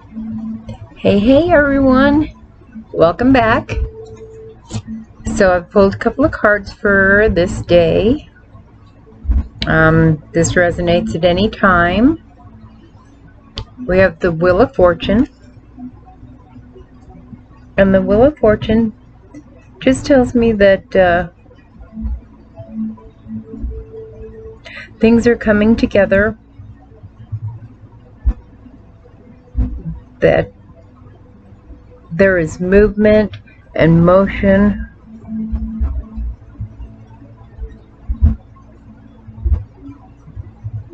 Hey everyone, welcome back. So I've pulled a couple of cards for this day. This resonates at any time. We have the Wheel of Fortune, and the Wheel of Fortune just tells me that things are coming together, that there is movement and motion,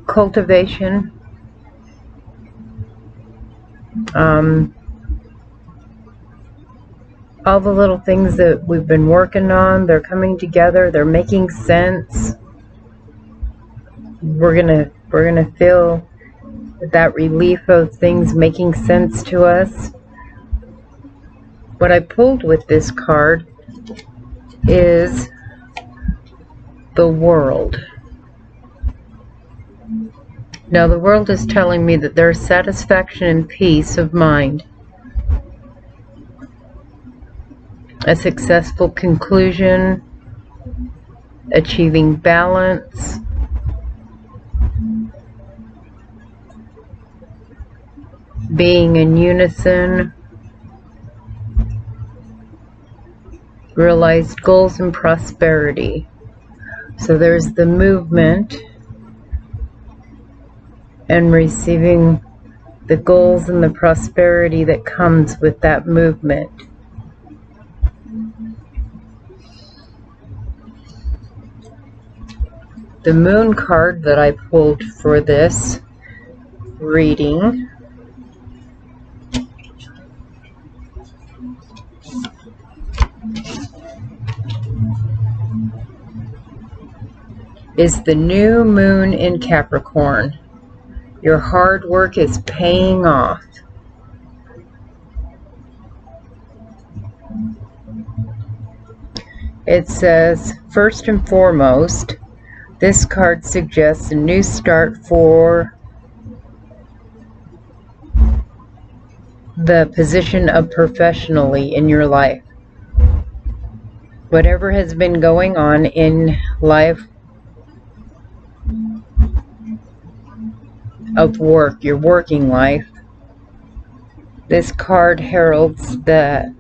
cultivation, all the little things that we've been working on, they're coming together, they're making sense. We're gonna feel that relief of things making sense to us. What I pulled with this card is the World. Now the World is telling me that there's satisfaction and peace of mind, a successful conclusion, achieving balance, being in unison, realized goals and prosperity. So there's the movement and receiving the goals and the prosperity that comes with that movement. The Moon card that I pulled for this reading is the new moon in Capricorn. Your hard work is paying off. It says, first and foremost, this card suggests a new start for the position of professionally in your life. Whatever has been going on in life of work, your working life, this card heralds the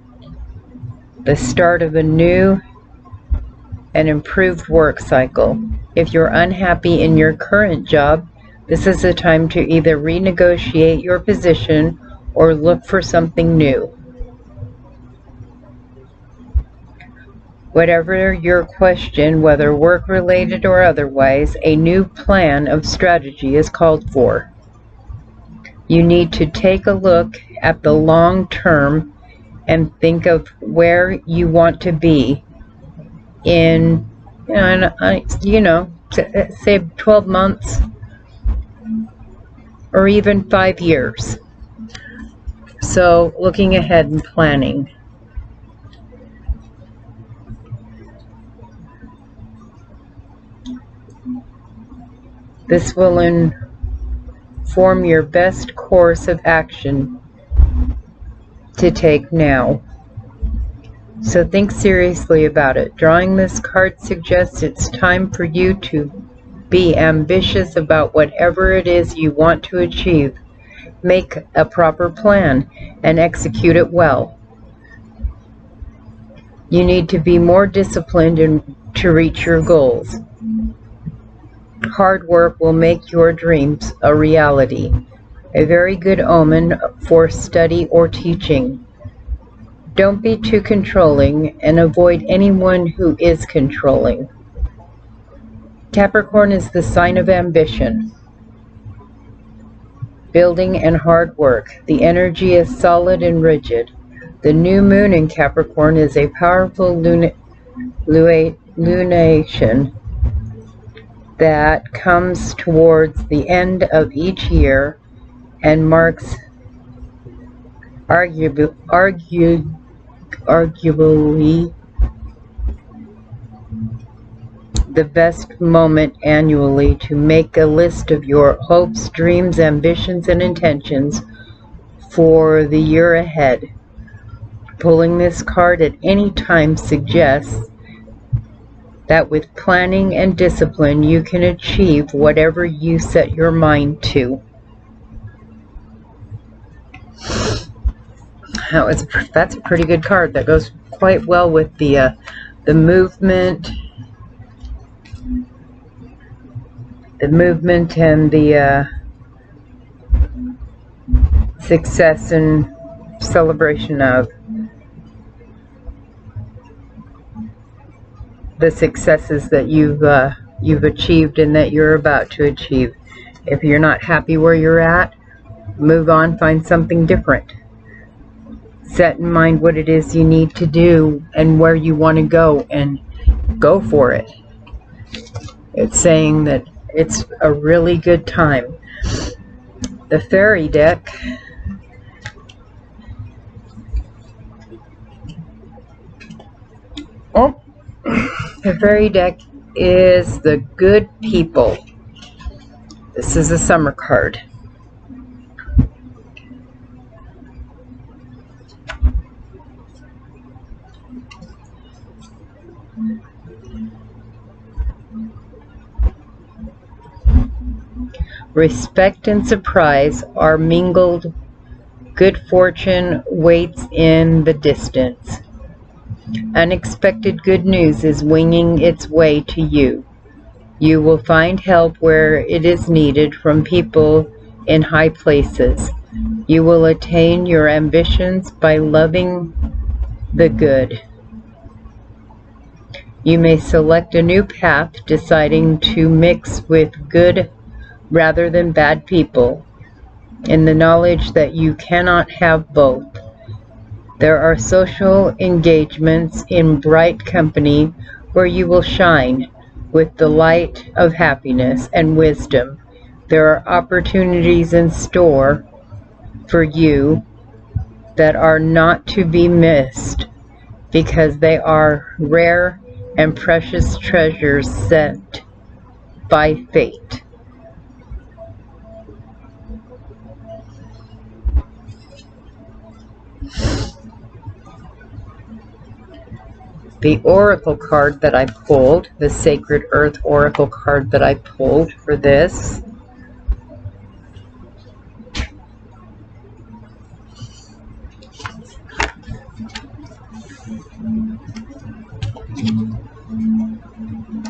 start of a new and improved work cycle. If you're unhappy in your current job, this is a time to either renegotiate your position or look for something new. Whatever your question, whether work-related or otherwise, a new plan of strategy is called for. You need to take a look at the long term and think of where you want to be in, say 12 months or even 5 years. So looking ahead and planning. This will inform your best course of action to take now. So think seriously about it. Drawing this card suggests it's time for you to be ambitious about whatever it is you want to achieve. Make a proper plan and execute it well. You need to be more disciplined to reach your goals. Hard work will make your dreams a reality. A very good omen for study or teaching. Don't be too controlling and avoid anyone who is controlling. Capricorn is the sign of ambition, building and hard work. The energy is solid and rigid. The new moon in Capricorn is a powerful lunation that comes towards the end of each year and marks arguably the best moment annually to make a list of your hopes, dreams, ambitions, and intentions for the year ahead. Pulling this card at any time suggests that with planning and discipline you can achieve whatever you set your mind to. That's a pretty good card. That goes quite well with the movement, and the success and celebration of the successes that you've achieved and that you're about to achieve. If you're not happy where you're at, move on, find something different. Set in mind what it is you need to do and where you want to go, and go for it. It's saying that it's a really good time. The fairy deck the fairy deck is the good people. This is a summer card. Respect and surprise are mingled. Good fortune waits in the distance. Unexpected good news is winging its way to you. You will find help where it is needed from people in high places. You will attain your ambitions by loving the good. You may select a new path, deciding to mix with good rather than bad people, in the knowledge that you cannot have both. There are social engagements in bright company where you will shine with the light of happiness and wisdom. There are opportunities in store for you that are not to be missed, because they are rare and precious treasures sent by fate. The oracle card that I pulled, the Sacred Earth oracle card that I pulled for this,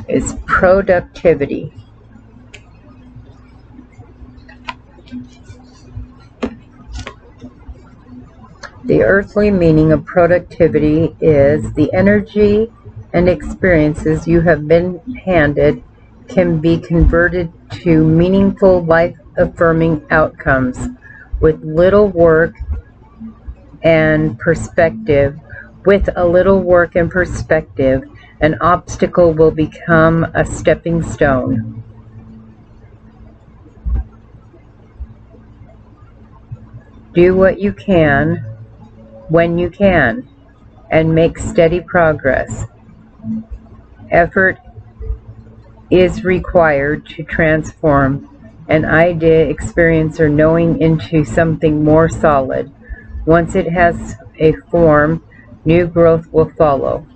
is productivity. The earthly meaning of productivity is the energy and experiences you have been handed can be converted to meaningful, life-affirming outcomes. With little work and perspective, an obstacle will become a stepping stone. Do what you can when you can, and make steady progress. Effort is required to transform an idea, experience, or knowing into something more solid. Once it has a form, new growth will follow.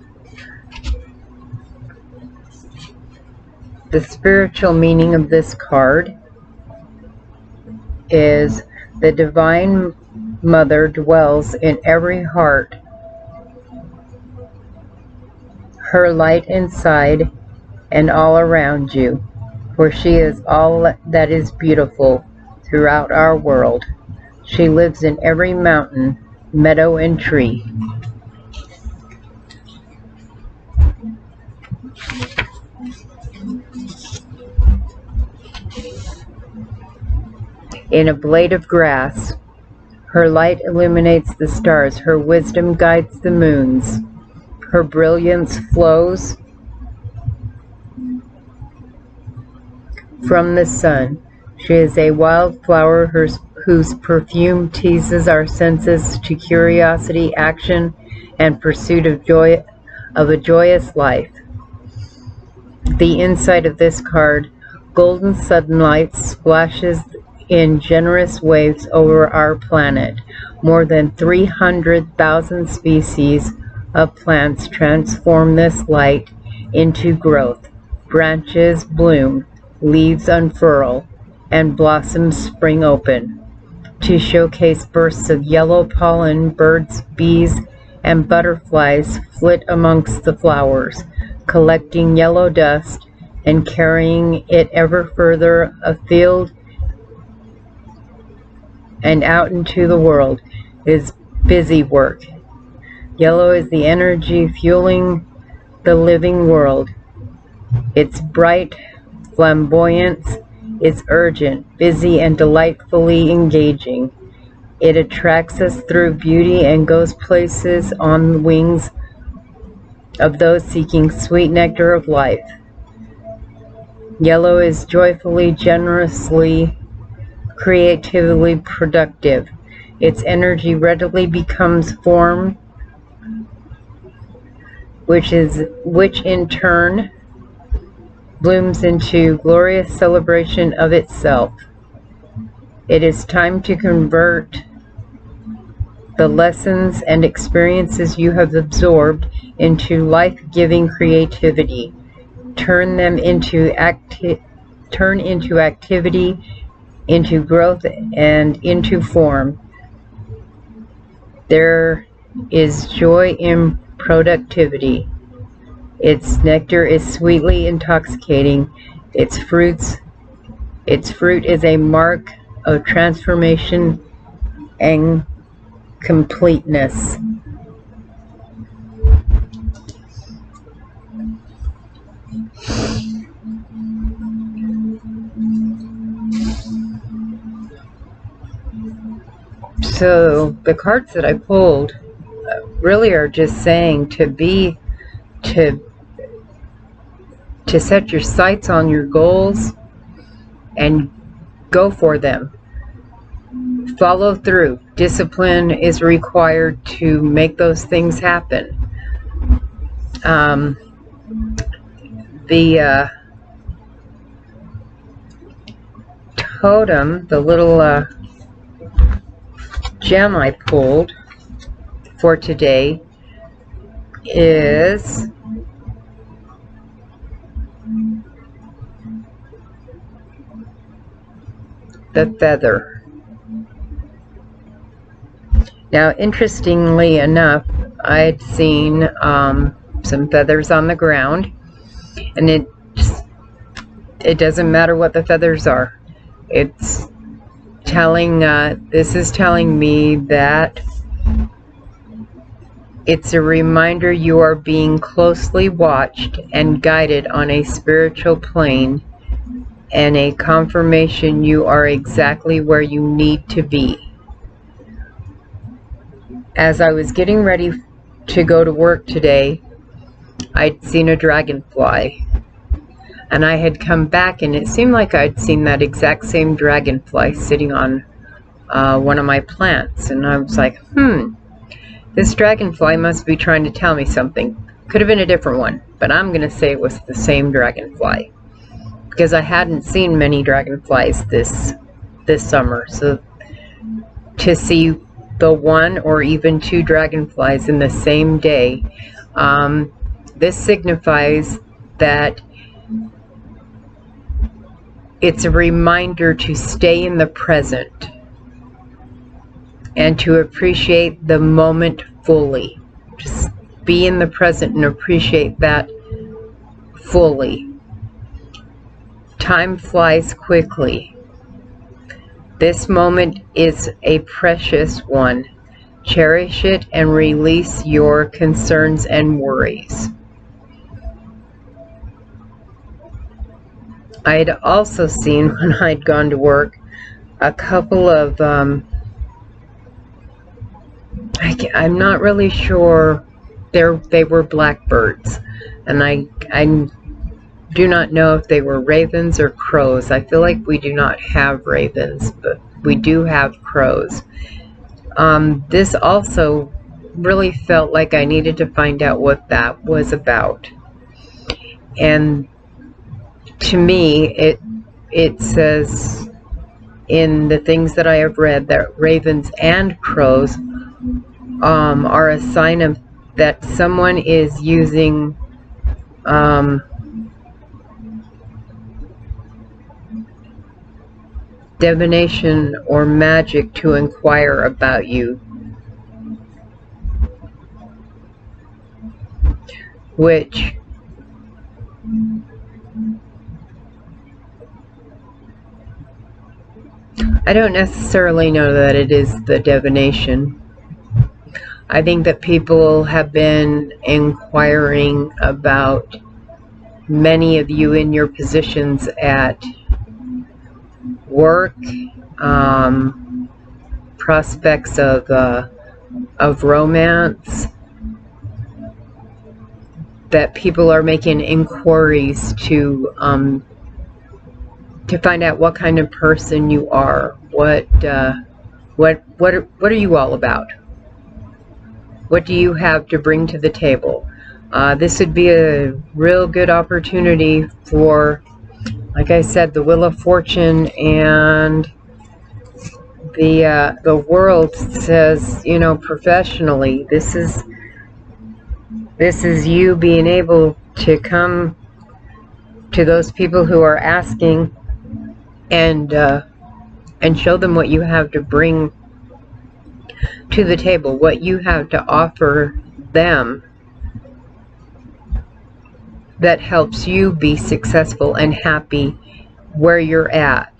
The spiritual meaning of this card is the Divine Mother dwells in every heart. Her light inside and all around you, for she is all that is beautiful throughout our world. She lives in every mountain, meadow, and tree. In a blade of grass, her light illuminates the stars, her wisdom guides the moons, her brilliance flows from the sun. She is a wildflower whose perfume teases our senses to curiosity, action, and pursuit of joy, of a joyous life. The inside of this card, golden sunlight splashes in generous waves over our planet. More than 300,000 species of plants transform this light into growth. Branches bloom, leaves unfurl, and blossoms spring open to showcase bursts of yellow pollen. Birds, bees, and butterflies flit amongst the flowers, collecting yellow dust and carrying it ever further afield and out into the world is busy work. Yellow is the energy fueling the living world. Its bright flamboyance is urgent, busy, and delightfully engaging. It attracts us through beauty and goes places on the wings of those seeking sweet nectar of life. Yellow is joyfully, generously, creatively productive. Its energy readily becomes form, which in turn blooms into glorious celebration of itself. It is time to convert the lessons and experiences you have absorbed into life-giving creativity. Turn into activity, into growth, and into form. There is joy in productivity. Its nectar is sweetly intoxicating. Its fruit is a mark of transformation and completeness. So the cards that I pulled really are just saying to set your sights on your goals and go for them. Follow through. Discipline is required to make those things happen. The totem, the little gem I pulled for today is the feather. Now, interestingly enough, I'd seen some feathers on the ground, and it doesn't matter what the feathers are. It's telling this is telling me that it's a reminder you are being closely watched and guided on a spiritual plane, and a confirmation you are exactly where you need to be. As I was getting ready to go to work today, I'd seen a dragonfly, and I had come back, and it seemed like I'd seen that exact same dragonfly sitting on one of my plants, and I was like, this dragonfly must be trying to tell me something. Could have been a different one, but I'm going to say it was the same dragonfly, because I hadn't seen many dragonflies this summer. So to see the one or even two dragonflies in the same day, this signifies that it's a reminder to stay in the present and to appreciate the moment fully. Just be in the present and appreciate that fully. Time flies quickly. This moment is a precious one. Cherish it and release your concerns and worries. I'd also seen, when I'd gone to work, a couple of I'm not really sure, they were blackbirds, and I do not know if they were ravens or crows. I feel like we do not have ravens, but we do have crows. This also really felt like I needed to find out what that was about. And to me, it says in the things that I have read, that ravens and crows are a sign of that someone is using divination or magic to inquire about you, which I don't necessarily know that it is the divination. I think that people have been inquiring about many of you in your positions at work, prospects of romance, that people are making inquiries to find out what kind of person you are. What are you all about? What do you have to bring to the table? This would be a real good opportunity for, like I said, the Wheel of Fortune, and the world says, you know, professionally, this is you being able to come to those people who are asking and show them what you have to bring to the table, what you have to offer them that helps you be successful and happy where you're at.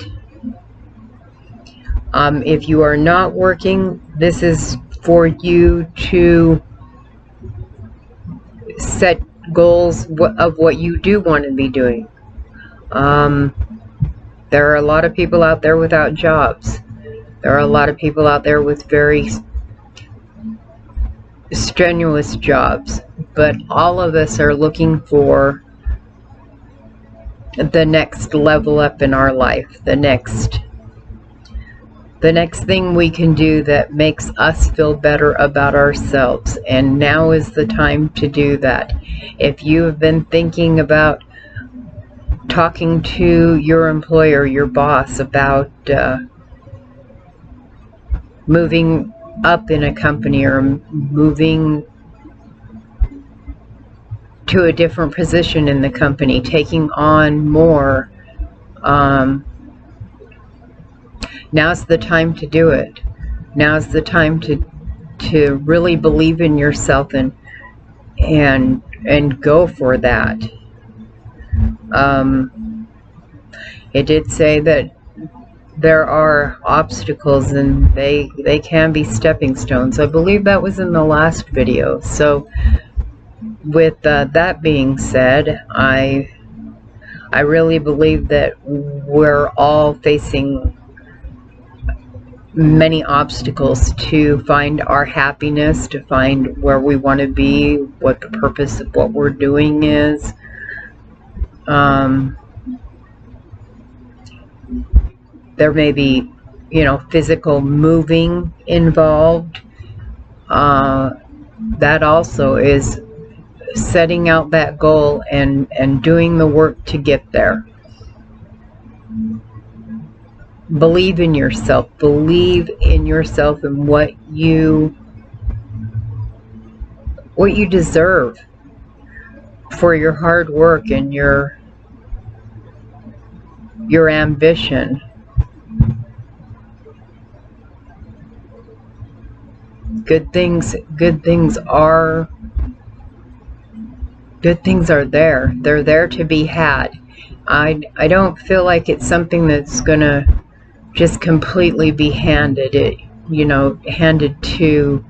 If you are not working, this is for you to set goals of what you do want to be doing. There are a lot of people out there without jobs. There are a lot of people out there with very strenuous jobs, but all of us are looking for the next level up in our life, the next thing we can do that makes us feel better about ourselves. And now is the time to do that. If you have been thinking about talking to your employer, your boss, about moving up in a company or moving to a different position in the company, taking on more, now's the time to do it. Now's the time to really believe in yourself and go for that. It did say that there are obstacles and they can be stepping stones. I believe that was in the last video. So with that being said, I really believe that we're all facing many obstacles to find our happiness, to find where we want to be, what the purpose of what we're doing is. There may be, you know, physical moving involved. That also is setting out that goal and doing the work to get there. Believe in yourself. Believe in yourself and what you deserve for your hard work and your ambition. Good things are there. They're there to be had. I don't feel like it's something that's gonna just completely be handed to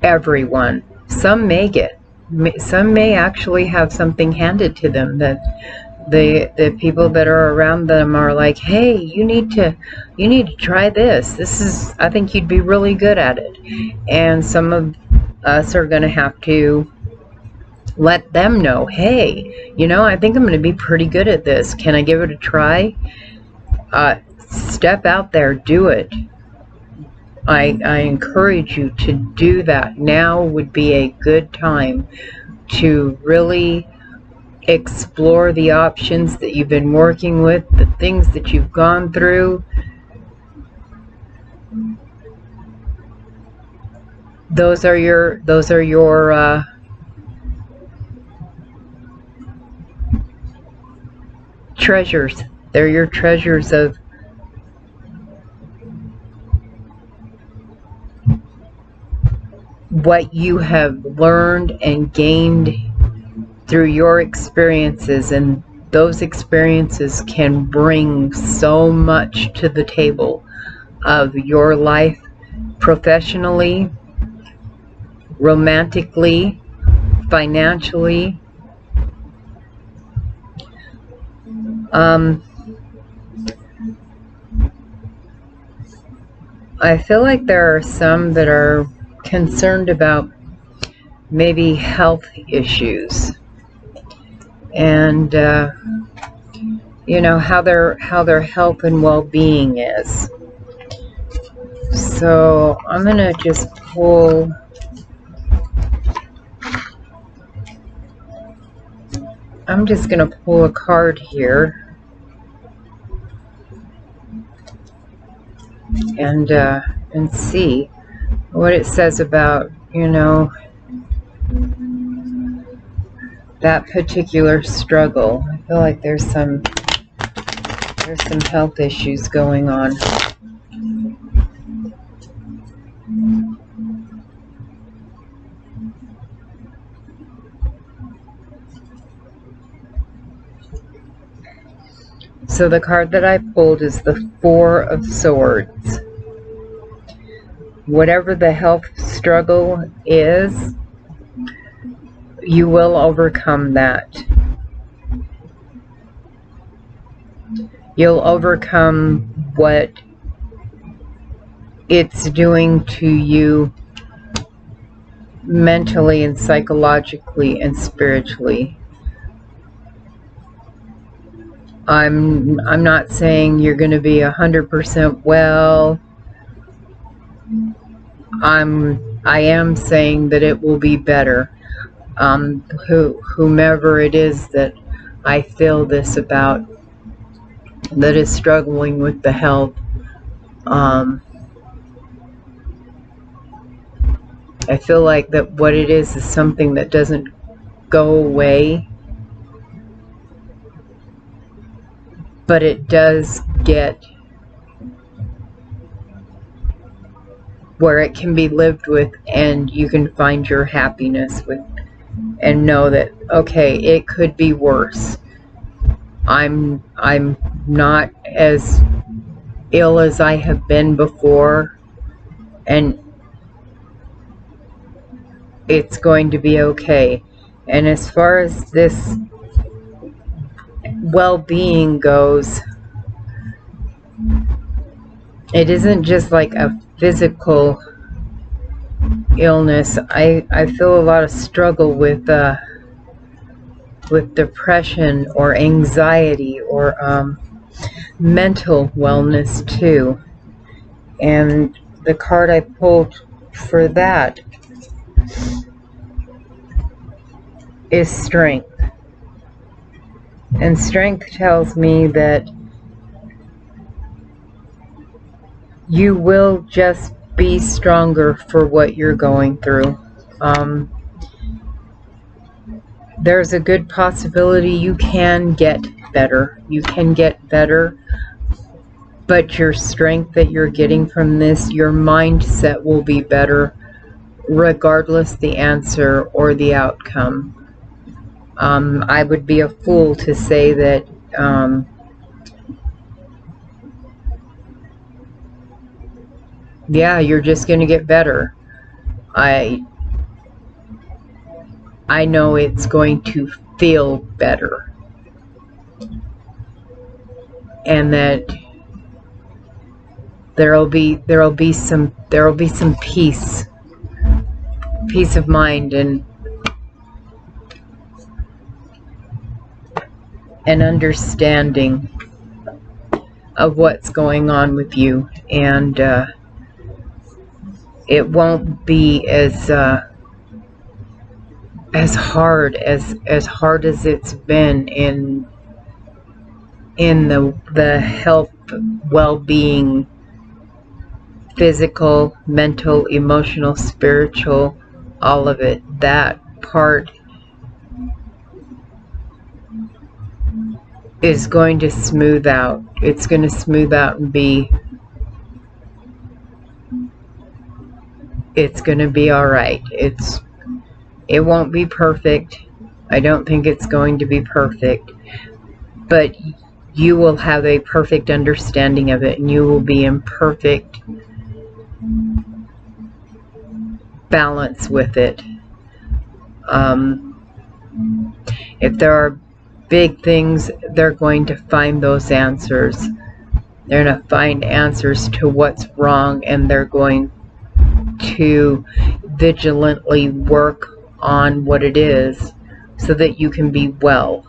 everyone. Some may actually have something handed to them that the people that are around them are like, hey, you need to try this. I think you'd be really good at it. And some of us are going to have to let them know, hey, I think I'm going to be pretty good at this. Can I give it a try? Step out there, do it. I encourage you to do that. Now would be a good time to really explore the options that you've been working with, the things that you've gone through. Those are your treasures. They're your treasures of what you have learned and gained through your experiences, and those experiences can bring so much to the table of your life, professionally, romantically, financially. I feel like there are some that are concerned about maybe health issues, and you know, how their health and well-being is. So I'm gonna just pull a card here, and see what it says about, you know, that particular struggle. I feel like there's some health issues going on. So the card that I pulled is the Four of Swords. Whatever the health struggle is, you will overcome that. You'll overcome what it's doing to you mentally and psychologically and spiritually. I'm not saying you're going to be 100% well. I am saying that it will be better. Whomever it is that I feel this about, that is struggling with the health, I feel like that what it is something that doesn't go away, but it does get where it can be lived with, and you can find your happiness with, and know that, okay, it could be worse. I'm not as ill as I have been before, and it's going to be okay. And as far as this well-being goes, it isn't just like a physical illness. I feel a lot of struggle with depression or anxiety or mental wellness too. And the card I pulled for that is Strength. And Strength tells me that you will just be stronger for what you're going through. There's a good possibility you can get better. You can get better, but your strength that you're getting from this, your mindset will be better regardless the answer or the outcome. I would be a fool to say that yeah, you're just going to get better. I know it's going to feel better, and that there'll be some peace of mind and understanding of what's going on with you, and it won't be as as hard as it's been in the health, well-being, physical, mental, emotional, spiritual, all of it, that part is going to smooth out. It's going to smooth out and it's going to be all right. It won't be perfect. I don't think it's going to be perfect, but you will have a perfect understanding of it, and you will be in perfect balance with it. If there are big things, they're going to find those answers. They're going to find answers to what's wrong, and they're going to vigilantly work on what it is so that you can be well.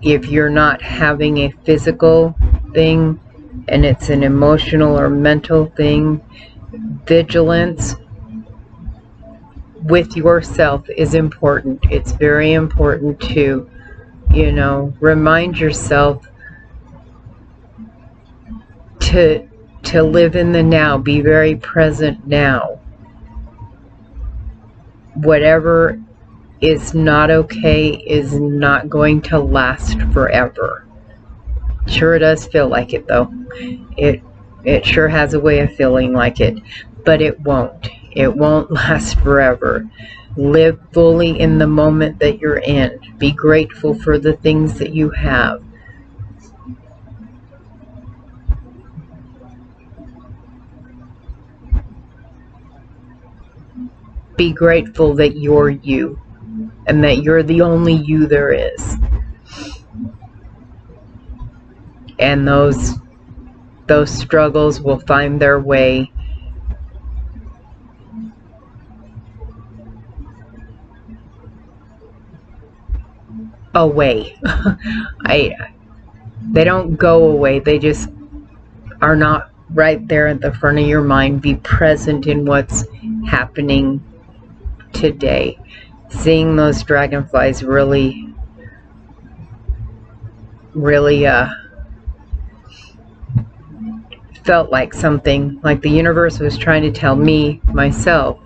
If you're not having a physical thing and it's an emotional or mental thing, vigilance with yourself is important. It's very important to, remind yourself to live in the now, be very present now. Whatever is not okay is not going to last forever. Sure does feel like it though. It sure has a way of feeling like it, but it won't. It won't last forever. Live fully in the moment that you're in. Be grateful for the things that you have. Be grateful that you're you, and that you're the only you there is. And those struggles will find their way away. They don't go away. They just are not right there at the front of your mind. Be present in what's happening today. Seeing those dragonflies really felt like something, like the universe was trying to tell me, myself,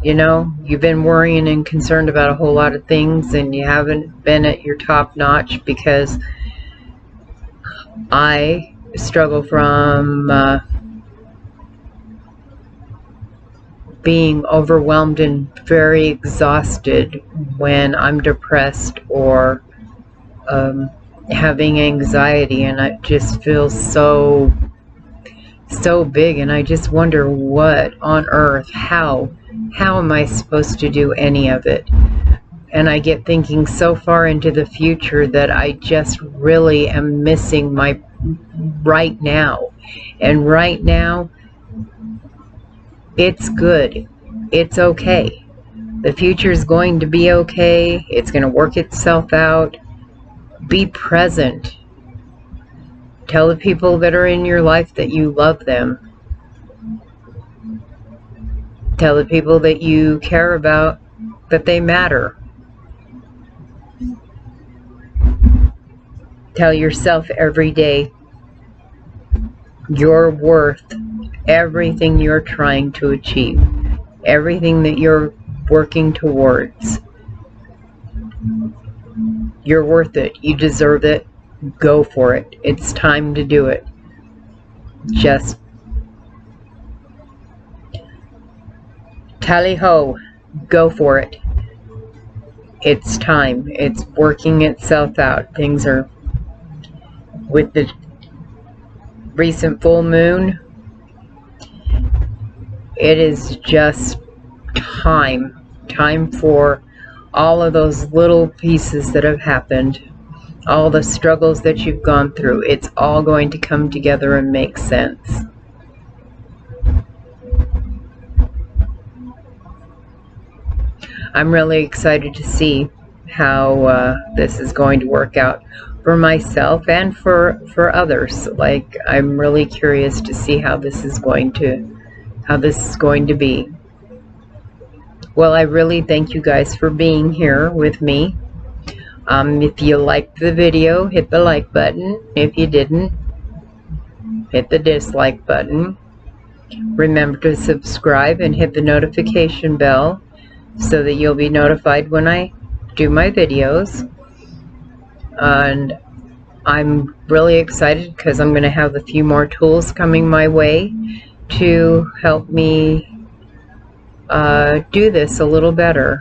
you've been worrying and concerned about a whole lot of things, and you haven't been at your top notch, because I struggle from being overwhelmed and very exhausted when I'm depressed or having anxiety, and it just feels so big, and I just wonder what on earth, how am I supposed to do any of it? And I get thinking so far into the future that I just really am missing my right now. And right now, it's good. It's okay. The future is going to be okay. It's going to work itself out. Be present. Tell the people that are in your life that you love them. Tell the people that you care about that they matter. Tell yourself every day you're worth everything you're trying to achieve, everything that you're working towards. You're worth it. You deserve it. Go for it. It's time to do it. Just tally ho, go for it. It's time. It's working itself out. Things are, with the recent full moon, it is just time for all of those little pieces that have happened, all the struggles that you've gone through. It's all going to come together and make sense. I'm really excited to see how this is going to work out for myself and for others. Like, I'm really curious to see how this is going to be. Well, I really thank you guys for being here with me. If you liked the video, hit the like button. If you didn't, hit the dislike button. Remember to subscribe and hit the notification bell so that you'll be notified when I do my videos. And I'm really excited because I'm going to have a few more tools coming my way to help me do this a little better.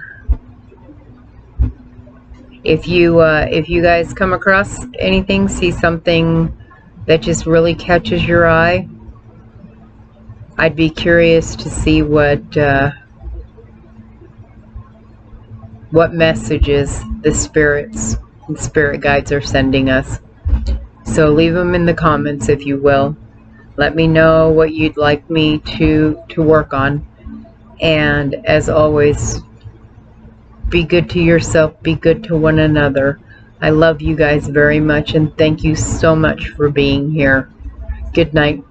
If you guys come across anything, see something that just really catches your eye, I'd be curious to see what messages the spirits and spirit guides are sending us. So leave them in the comments if you will. Let me know what you'd like me to work on. And as always, be good to yourself, be good to one another. I love you guys very much and thank you so much for being here. Good night.